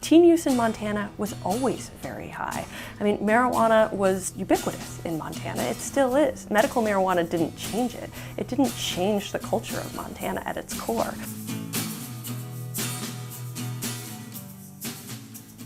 Teen use in Montana was always very high. I mean, marijuana was ubiquitous in Montana. It still is. Medical marijuana didn't change it. It didn't change the culture of Montana at its core.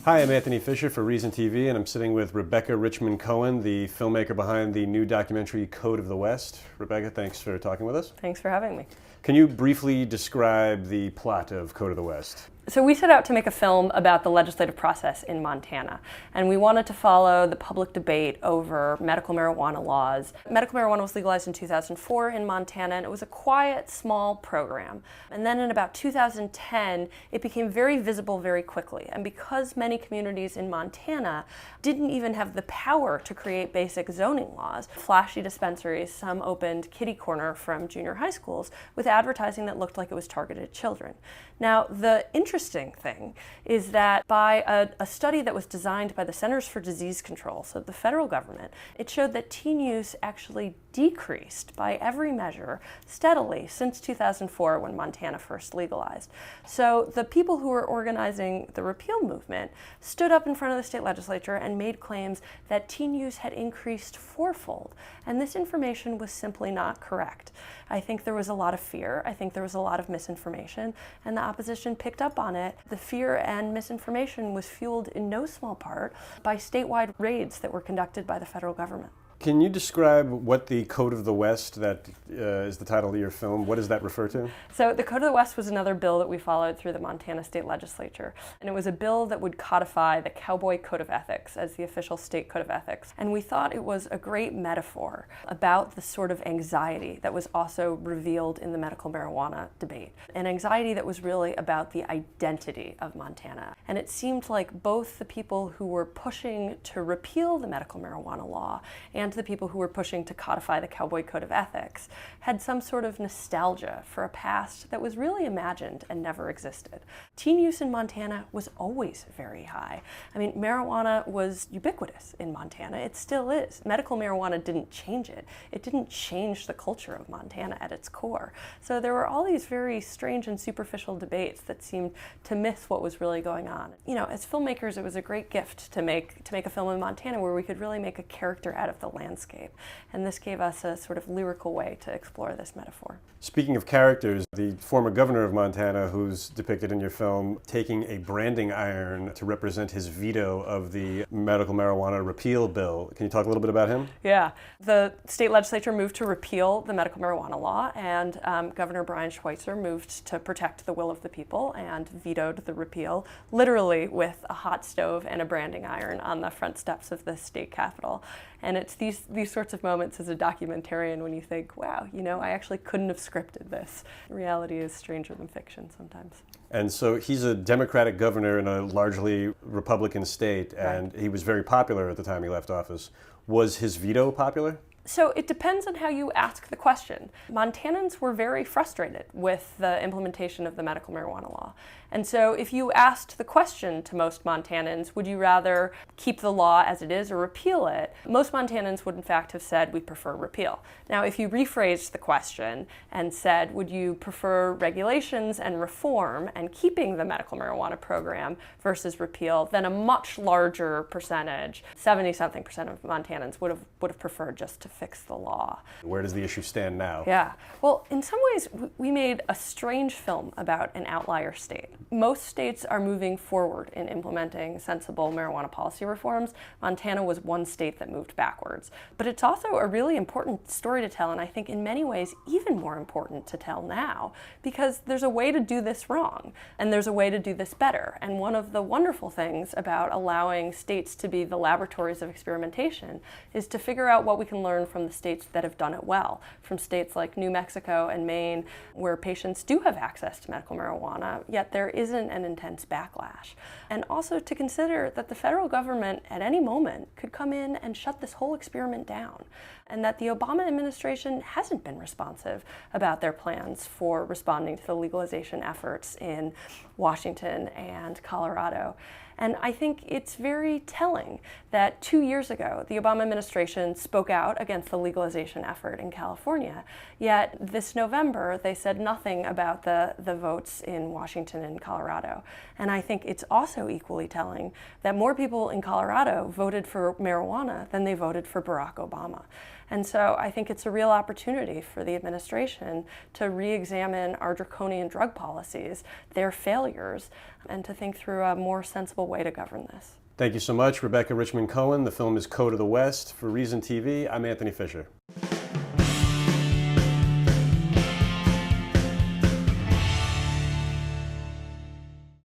Hi, I'm Anthony Fisher for Reason TV, and I'm sitting with Rebecca Richman Cohen, the filmmaker behind the new documentary Code of the West. Rebecca, thanks for talking with us. Thanks for having me. Can you briefly describe the plot of Code of the West? So we set out to make a film about the legislative process in Montana, and we wanted to follow the public debate over medical marijuana laws. Medical marijuana was legalized in 2004 in Montana, and it was a quiet, small program. And then in about 2010, it became very visible very quickly. And because many communities in Montana didn't even have the power to create basic zoning laws, flashy dispensaries, some opened kitty corner from junior high schools with advertising that looked like it was targeted at children. Now, the interesting thing is that by a study that was designed by the Centers for Disease Control, so the federal government, it showed that teen use actually decreased by every measure steadily since 2004 when Montana first legalized. So the people who were organizing the repeal movement stood up in front of the state legislature and made claims that teen use had increased fourfold. And this information was simply not correct. I think there was a lot of fear. I think there was a lot of misinformation, and the opposition picked up on it. The fear and misinformation was fueled in no small part by statewide raids that were conducted by the federal government. Can you describe what the Code of the West, that is the title of your film, what does that refer to? So the Code of the West was another bill that we followed through the Montana state legislature. And it was a bill that would codify the Cowboy Code of Ethics as the official state code of ethics. And we thought it was a great metaphor about the sort of anxiety that was also revealed in the medical marijuana debate. An anxiety that was really about the identity of Montana. And it seemed like both the people who were pushing to repeal the medical marijuana law and the people who were pushing to codify the Cowboy Code of Ethics had some sort of nostalgia for a past that was really imagined and never existed. Teen use in Montana was always very high. I mean, marijuana was ubiquitous in Montana. It still is. Medical marijuana didn't change it. It didn't change the culture of Montana at its core. So there were all these very strange and superficial debates that seemed to miss what was really going on. You know, as filmmakers, it was a great gift to make a film in Montana where we could really make a character out of the landscape. And this gave us a sort of lyrical way to explore this metaphor. Speaking of characters, the former governor of Montana, who's depicted in your film, taking a branding iron to represent his veto of the medical marijuana repeal bill. Can you talk a little bit about him? Yeah. The state legislature moved to repeal the medical marijuana law, and Governor Brian Schweitzer moved to protect the will of the people and vetoed the repeal, literally with a hot stove and a branding iron on the front steps of the state capitol. And it's these sorts of moments as a documentarian when you think, wow, you know, I actually couldn't have scripted this. Reality is stranger than fiction sometimes. And so he's a Democratic governor in a largely Republican state, and he was very popular at the time he left office. Was his veto popular? So it depends on how you ask the question. Montanans were very frustrated with the implementation of the medical marijuana law. And so if you asked the question to most Montanans, would you rather keep the law as it is or repeal it? Most Montanans would in fact have said, we prefer repeal. Now, if you rephrased the question and said, would you prefer regulations and reform and keeping the medical marijuana program versus repeal, then a much larger percentage, 70-something% of Montanans would have preferred just to fix the law. Where does the issue stand now? Yeah. Well, in some ways, we made a strange film about an outlier state. Most states are moving forward in implementing sensible marijuana policy reforms. Montana was one state that moved backwards. But it's also a really important story to tell, and I think in many ways even more important to tell now, because there's a way to do this wrong, and there's a way to do this better. And one of the wonderful things about allowing states to be the laboratories of experimentation is to figure out what we can learn from the states that have done it well, from states like New Mexico and Maine, where patients do have access to medical marijuana, yet there isn't an intense backlash. And also to consider that the federal government at any moment could come in and shut this whole experiment down, and that the Obama administration hasn't been responsive about their plans for responding to the legalization efforts in Washington and Colorado. And I think it's very telling that 2 years ago, the Obama administration spoke out against the legalization effort in California, yet this November they said nothing about the votes in Washington and Colorado. And I think it's also equally telling that more people in Colorado voted for marijuana than they voted for Barack Obama. And so I think it's a real opportunity for the administration to re-examine our draconian drug policies, their failures, and to think through a more sensible way to govern this. Thank you so much, Rebecca Richman Cohen. The film is Code of the West. For Reason TV, I'm Anthony Fisher.